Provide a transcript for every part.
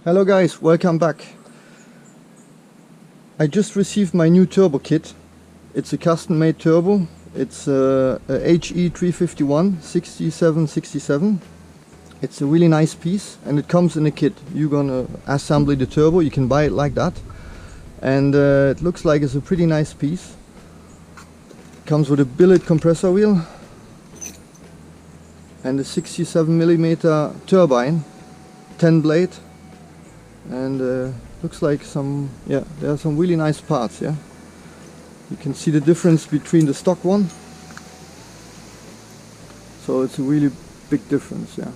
Hello guys, welcome back. I just received my new turbo kit. It's a custom made turbo. It's a HE351 6767. It's a really nice piece and it comes in a kit. You're gonna assemble the turbo, you can buy it like that. And it looks like it's a pretty nice piece. Comes with a billet compressor wheel and a 67mm turbine, 10 blade. And looks like there are some really nice parts. Yeah, you can see the difference between the stock one, so it's a really big difference. Yeah,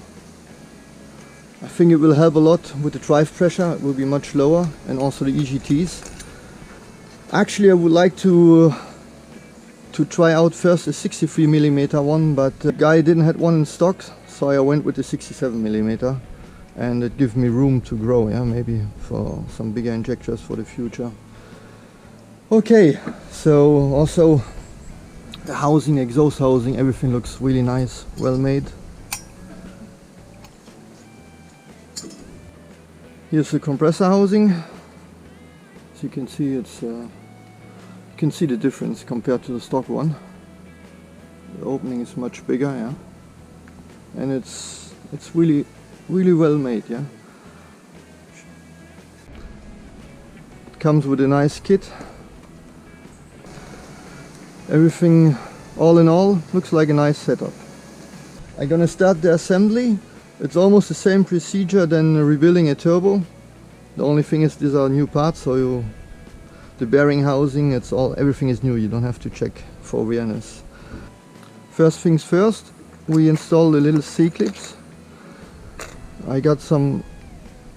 I think it will help a lot with the drive pressure. It will be much lower, and also the EGTs. Actually, I would like to try out first a 63mm one, but the guy didn't have one in stock, so I went with the 67mm. And it gives me room to grow, yeah, maybe for some bigger injectors for the future. Okay, so also the housing, exhaust housing, everything looks really nice, well made. Here's the compressor housing. As you can see, it's you can see the difference compared to the stock one. The opening is much bigger, yeah, and it's really well made. Yeah, it comes with a nice kit. Everything all in all looks like a nice setup. I'm gonna start the assembly. It's almost the same procedure than rebuilding a turbo. The only thing is these are new parts, so the bearing housing, everything is new. You don't have to check for awareness. First things first, we install the little C-clips. I got some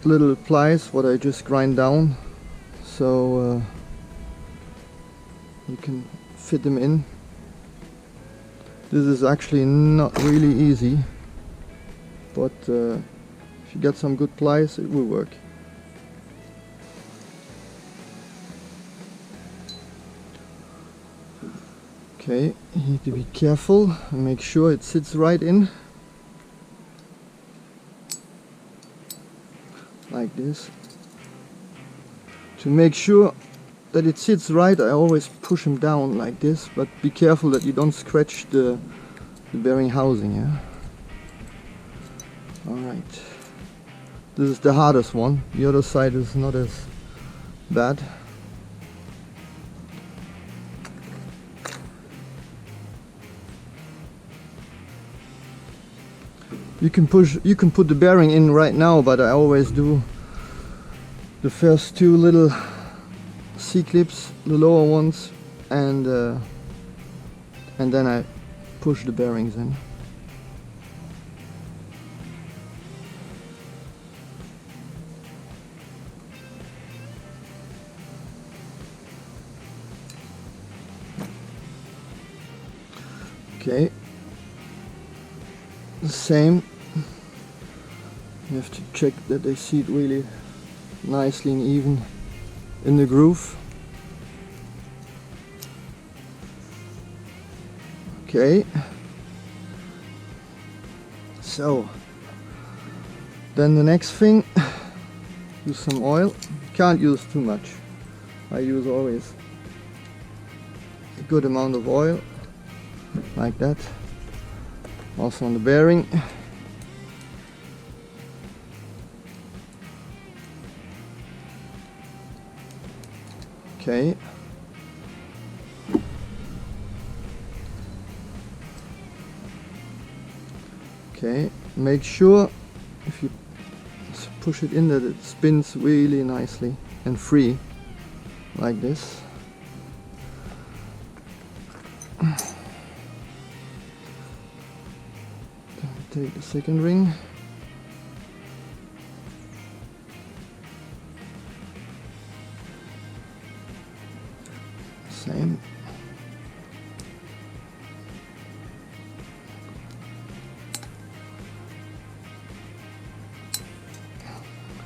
little pliers what I just grind down, so you can fit them in. This is actually not really easy, but if you get some good pliers it will work. Okay, you need to be careful and make sure it sits right in. Like this. To make sure that it sits right, I always push them down like this, but be careful that you don't scratch the bearing housing. Yeah. Alright. This is the hardest one. The other side is not as bad. You can put the bearing in right now, but I always do the first two little C-clips, the lower ones, and then I push the bearings in. Okay. The same. You have to check that they sit really nicely and even in the groove. Okay. So then the next thing, use some oil. Can't use too much. I use always a good amount of oil, like that. Also on the bearing. Okay. Okay, make sure if you push it in that it spins really nicely and free, like this. Take the second ring. Same.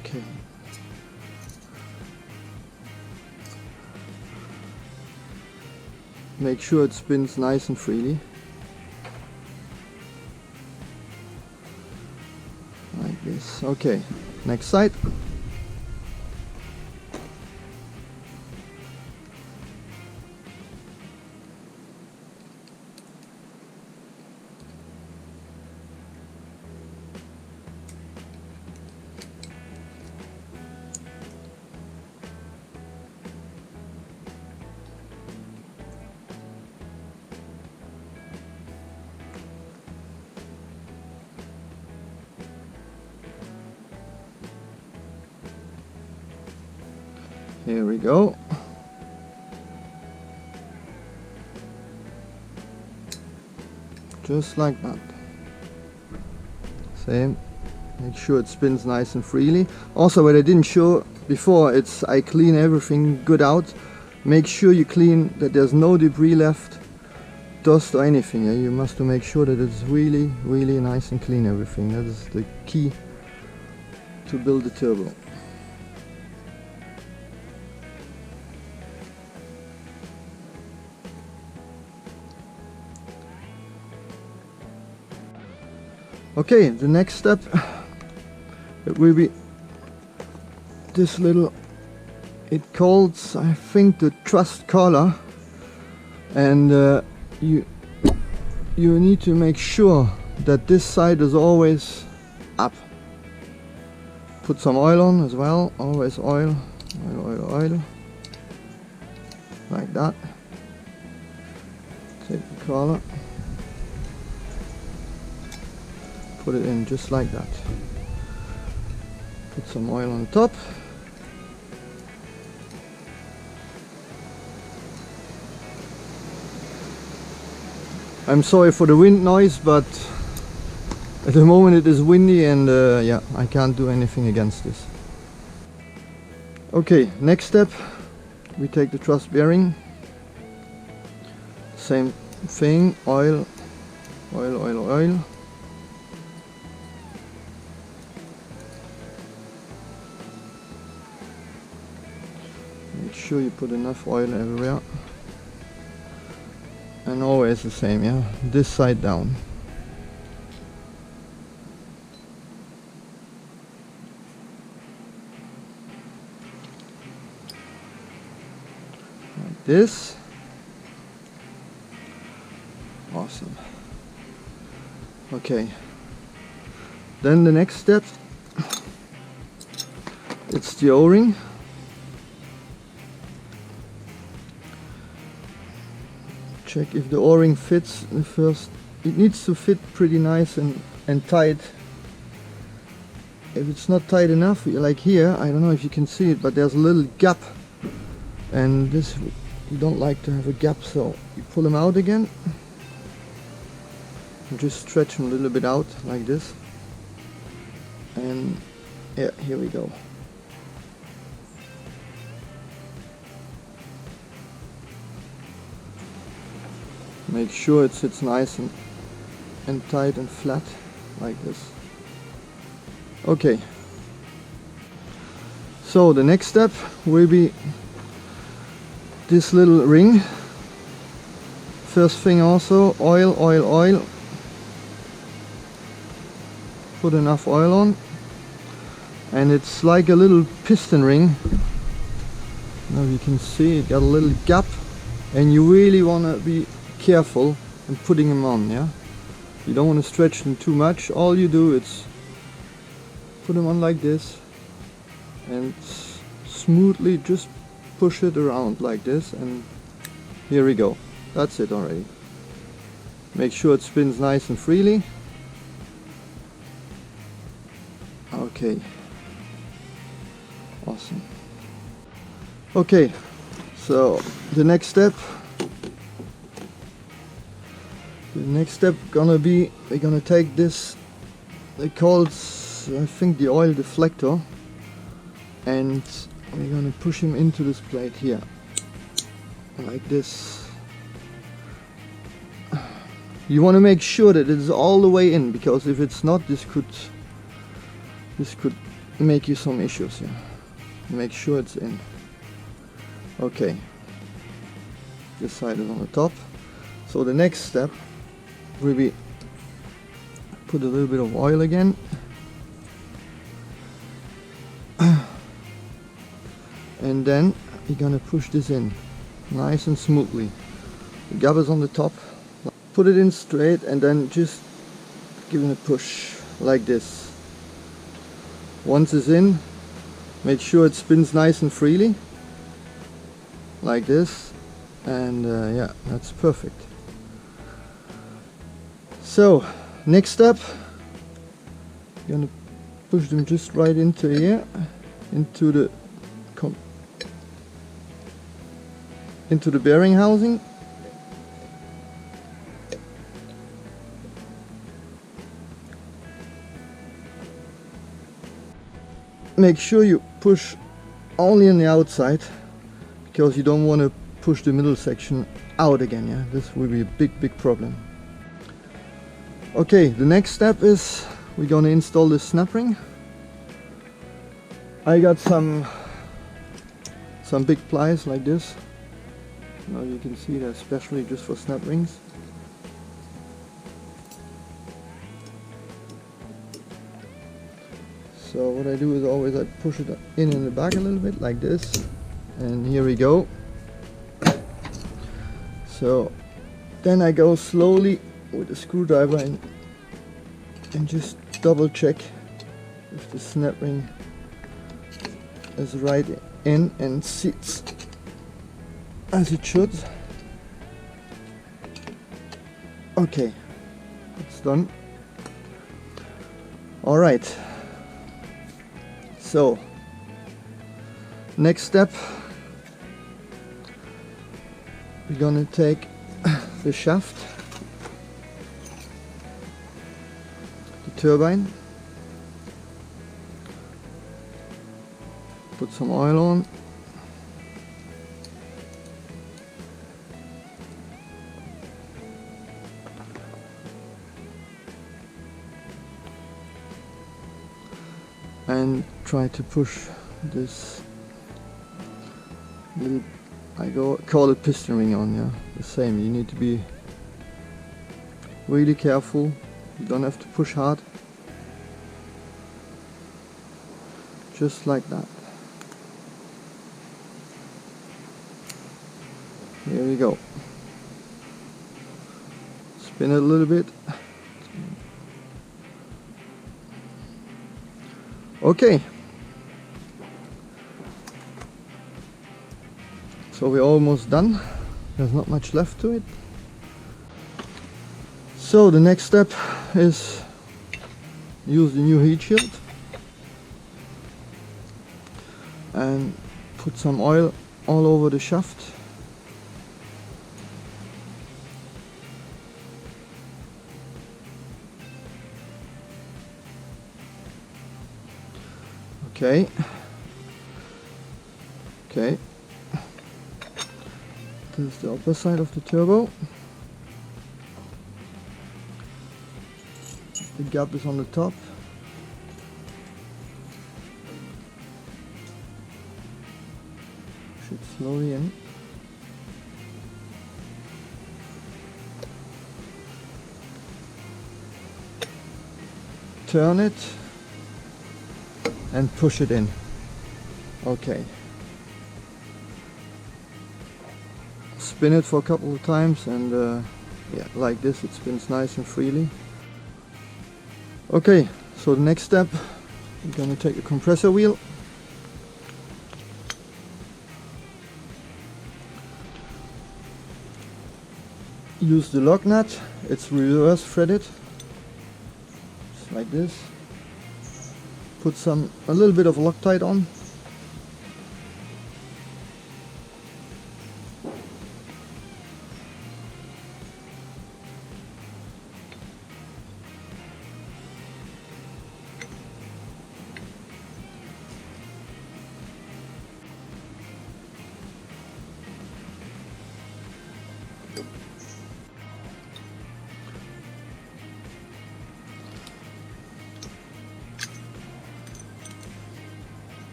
Okay. Make sure it spins nice and freely. Like this. Okay, next side. Here we go. Just like that. Same. Make sure it spins nice and freely. Also, what I didn't show before, I clean everything good out. Make sure you clean that there's no debris left, dust or anything. Yeah? You must make sure that it's really, really nice and clean, everything. That is the key to build the turbo. Okay, the next step, it will be this little, it calls, I think, the truss collar, and you need to make sure that this side is always up. Put some oil on as well, always oil, oil, like that. Take the collar, put it in just like that. Put some oil on top. I'm sorry for the wind noise, but at the moment it is windy, and yeah, I can't do anything against this. Okay, next step, we take the truss bearing. Same thing, oil. Make sure you put enough oil everywhere. And always the same, yeah, this side down. Like this. Awesome. Okay. Then the next step, it's the O-ring. Check if the O-ring fits the first. It needs to fit pretty nice and tight. If it's not tight enough, like here, I don't know if you can see it, but there's a little gap, and this, you don't like to have a gap, so you pull them out again and just stretch them a little bit out like this, and yeah, here we go. Make sure it sits nice and tight and flat like this. Okay, so the next step will be this little ring. First thing also, oil. Put enough oil on, and it's like a little piston ring. Now you can see it got a little gap, and you really want to be careful in putting them on, yeah? You don't want to stretch them too much. All you do is put them on like this and smoothly just push it around like this, and here we go. That's it already. Make sure it spins nice and freely. Okay. Awesome. Okay, so the next step gonna be, we're gonna take this, they call it, I think, the oil deflector, and we're gonna push him into this plate here like this. You want to make sure that it is all the way in, because if it's not, this could make you some issues. Yeah, make sure it's in. Okay, this side is on the top. So the next step will be put a little bit of oil again, and then you're gonna push this in nice and smoothly. The gap is on the top. Put it in straight, and then just give it a push like this. Once it's in, make sure it spins nice and freely like this, and yeah, that's perfect. So next step, you're gonna push them just right into here, into the into the bearing housing. Make sure you push only on the outside, because you don't want to push the middle section out again. Yeah, this will be a big problem. Okay, the next step is we're going to install this snap ring. I got some big pliers like this. Now you can see they're especially just for snap rings. So what I do is always I push it in the back a little bit like this, and here we go. So then I go slowly with the screwdriver and just double check if the snap ring is right in and sits as it should. Okay, it's done. All right. So, next step, we're gonna take the shaft, the turbine, put some oil on, and try to push this little, call it piston ring on. Yeah, the same. You need to be really careful. You don't have to push hard. Just like that. Here we go. Spin it a little bit. Okay, so we're almost done. There's not much left to it. So the next step is use the new heat shield and put some oil all over the shaft. Okay. Okay. This is the upper side of the turbo. The gap is on the top. Should slowly in. Turn it and push it in. Okay. Spin it for a couple of times, and yeah, like this, it spins nice and freely. Okay, so the next step, we're going to take the compressor wheel, use the lock nut. It's reverse threaded, just like this. Put a little bit of Loctite on.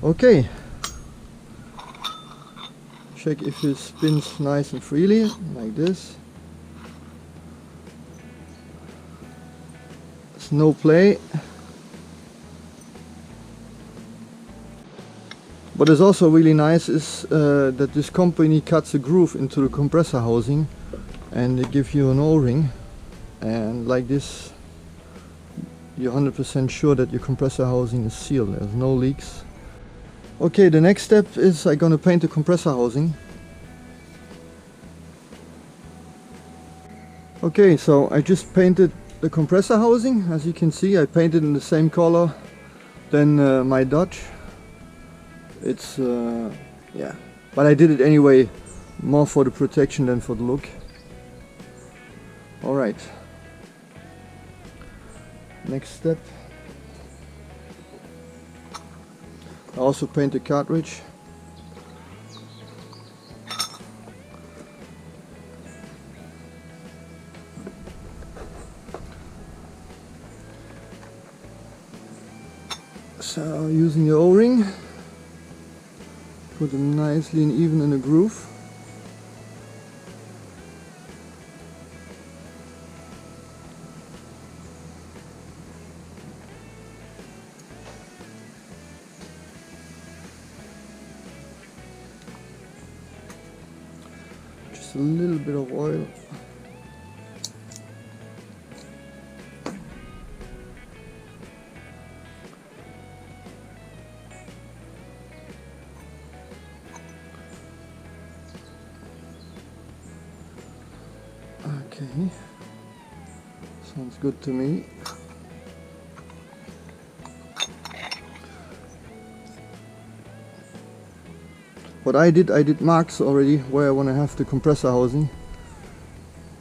Okay, check if it spins nice and freely, like this. There's no play. What is also really nice is that this company cuts a groove into the compressor housing, and they give you an O-ring, and like this you're 100% sure that your compressor housing is sealed, there's no leaks. Okay, the next step is I'm gonna paint the compressor housing. Okay, so I just painted the compressor housing. As you can see, I painted in the same color than my Dodge. It's yeah, but I did it anyway, more for the protection than for the look. Alright, next step, I also paint the cartridge. So using the O-ring, put them nicely and even in a groove. Just a little bit of oil. Okay, sounds good to me. What I did marks already where I want to have the compressor housing.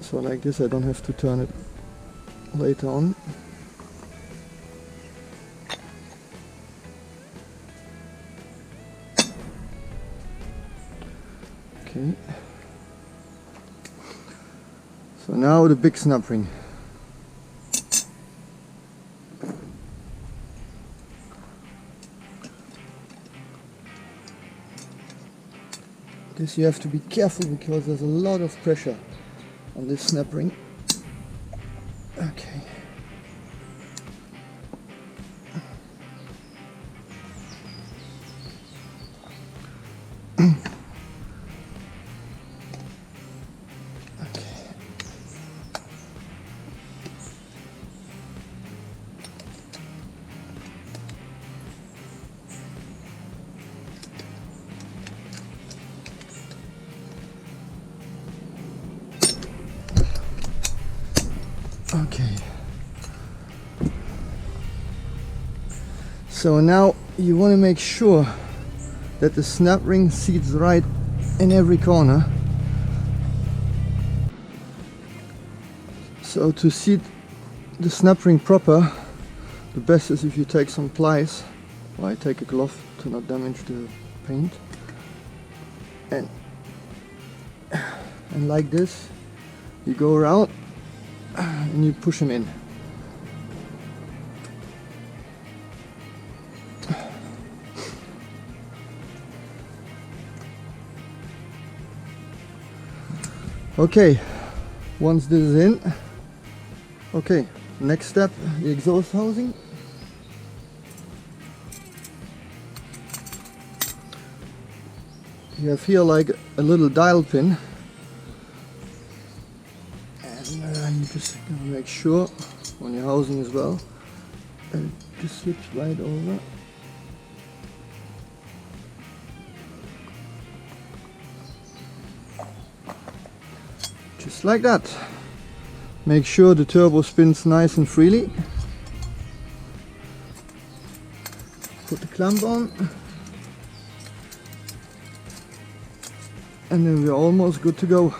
So like this, I don't have to turn it later on. Okay. So now the big snap ring. This you have to be careful because there's a lot of pressure on this snap ring. Okay. Okay, so now you want to make sure that the snap ring seats right in every corner. So to seat the snap ring proper, the best is if you take some pliers, or I take a glove to not damage the paint, and like this you go around and you push them in. Okay, once this is in, okay, next step, the exhaust housing. You have here like a little dial pin. You just gotta make sure on your housing as well that it just slips right over. Just like that. Make sure the turbo spins nice and freely. Put the clamp on. And then we're almost good to go.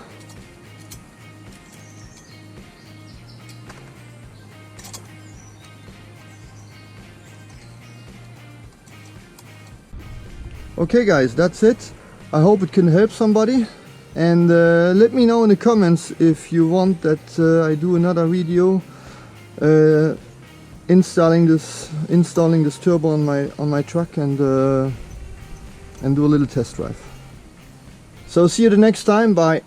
Okay guys, that's it. I hope it can help somebody, and let me know in the comments if you want that I do another video installing this turbo on my truck, and do a little test drive. So see you the next time, bye.